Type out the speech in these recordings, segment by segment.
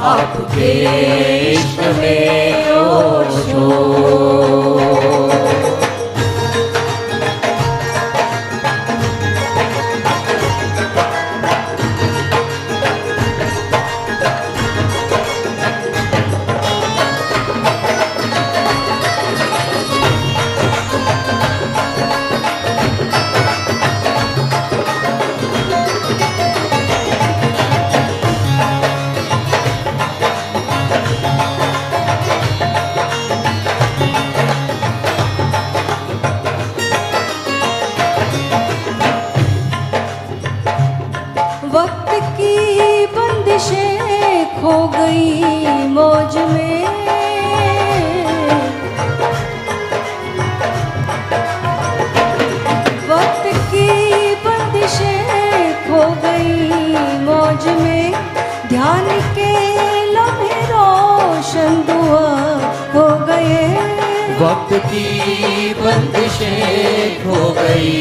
आपके इश्क में ओशो। खो गई मौज में, वक्त की बंदिशें खो गई मौज में, ध्यान के लम्हे रोशन दुआ हो गए। वक्त की बंदिशें खो गई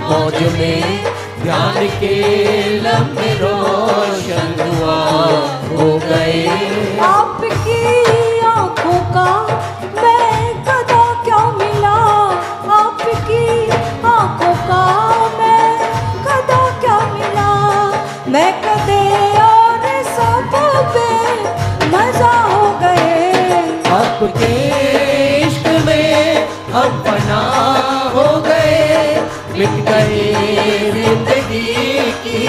मौज में, ध्यान के लम्हे रोशन हुआ हो गए। आपकी आँखों का मैं कदा क्या मिला, आपकी आँखों का मैं कदा क्या मिला, मैं कदे और सब पे मजा हो गए। आपके इश्क में हम फना हो गए, मिट गए जिंदगी की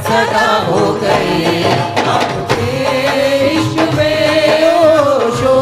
सदा हो गए। आपके इश्क में ओशो।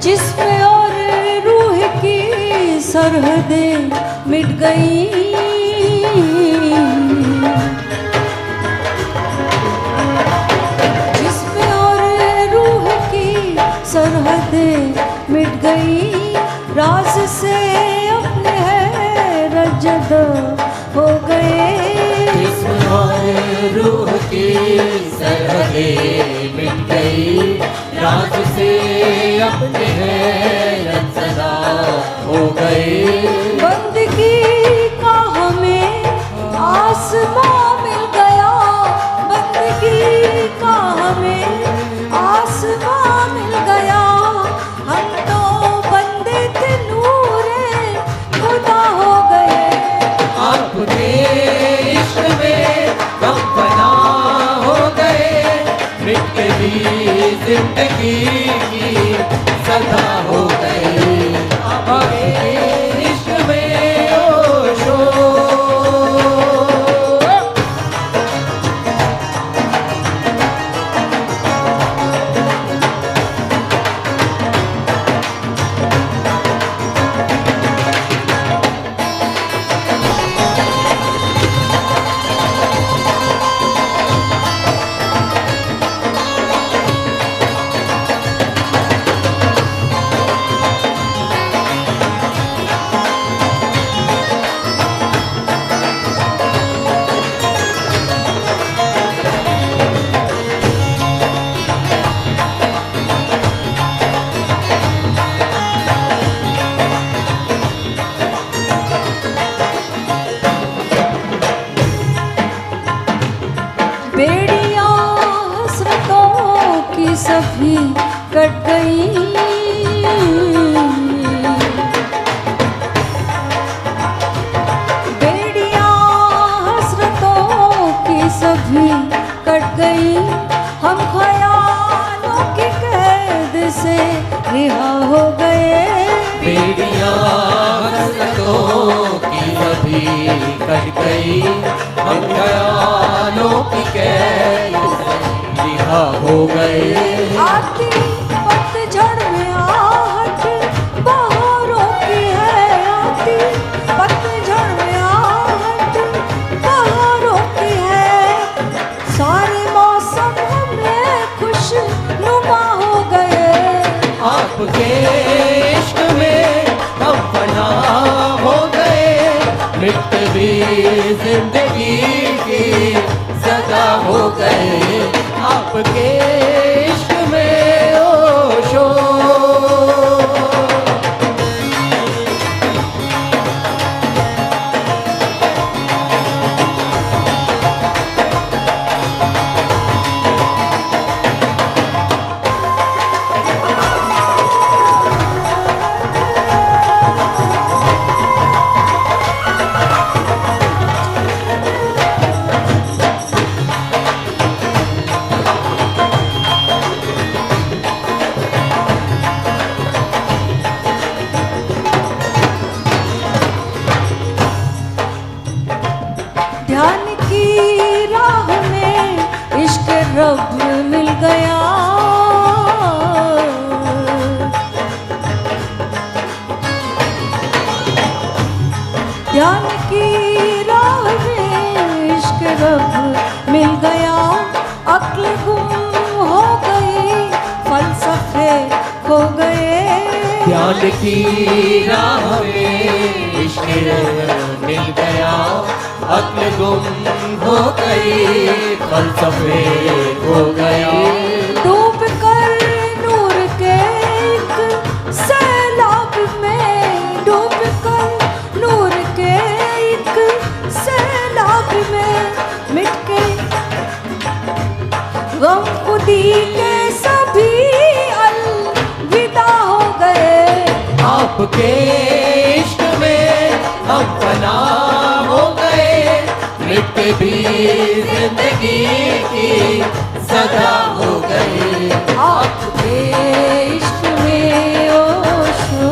जिस्म और रूह की सरहदें मिट गई, जिस्म और रूह की सरहदें मिट गई, राज से अपने हैरत जदा हो गए। जिस्म और रूह की सरहदें मिट गई, राज से अपने हैरत सदा हो गए। बंदगी का हमें आसमां मिल गया, बंदगी का हमें आसमां मिल गया, हम तो बंदे थे नूरे खुदा हो गए। आपके इश्क में हम फना हो गए, गई, हम ख्यालों की कैद से रिहा हो गए। बेड़ियां हसरतों की अभी कट गई, हम ख्यालों की कैद से रिहा हो गए। आती पतझड़ में आहट बहारों की है, आती पतझड़ में आहट बहारों की है। सारे मौसम में खुशनुमा हो गए। आपके इश्क में हम फना हो गए, मिट भी जिंदगी की सदा हो गए। आपके इश्क में ओशो ध्यान की राह में इश्क रब मिल गया। ध्यान की राह में इश्क रब मिल गया। अक्ल गुम हो गई, फलसफे खो गए। ध्यान की राह में इश्क मिल गया, अक्ल गुम हो गई, फलसफे हो गए। डूब कर नूर के एक सैलाब में, डूब कर नूर के एक सैलाब में, मिट के गम खुदी के सभी अलविदा हो गए। आपके इश्क में हम फना हो गए, मिट भी जिंदगी की सदा हो गए। आपके इश्क में ओशो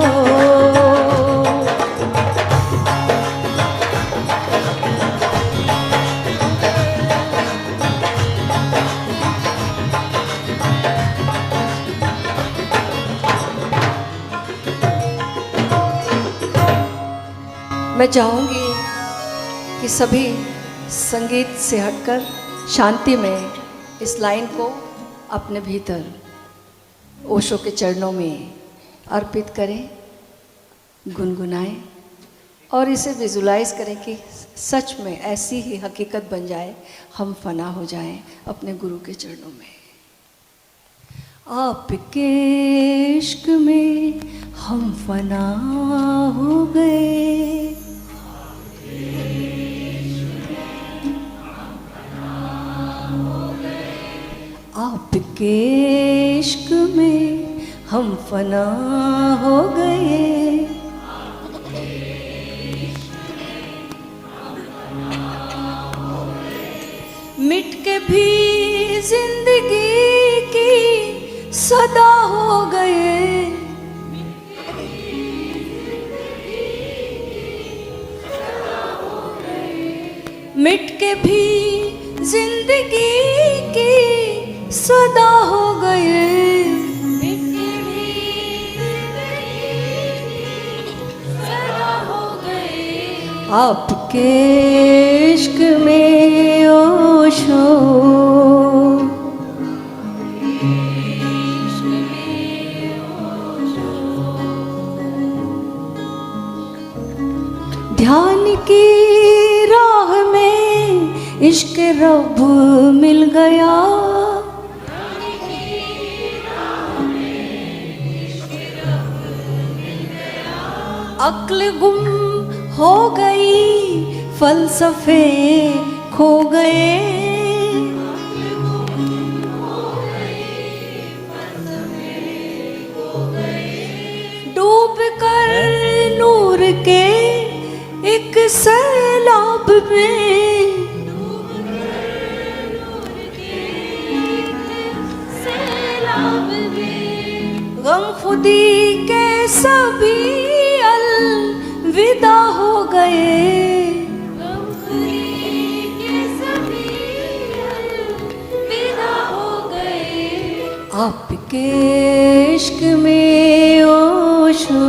मैं चाहूँगी कि सभी संगीत से हटकर शांति में इस लाइन को अपने भीतर ओशो के चरणों में अर्पित करें, गुनगुनाएं और इसे विजुलाइज करें कि सच में ऐसी ही हकीकत बन जाए, हम फना हो जाएं अपने गुरु के चरणों में। आपके इश्क में हम फना हो गए। आपके इश्क में हम फना हो गए। मिट के भी जिंदगी की सदा हो गए। मिट के भी जिंदगी की सदा हो गए। आपके इश्क में ओशो ध्यान की राह में इश्क रब मिल गया। अक्ल गुम हो गई, फलसफे खो गए। डूब कर नूर के एक सैलाब में, खुदी के सभी अलविदा हो गए, आपके इश्क में ओशो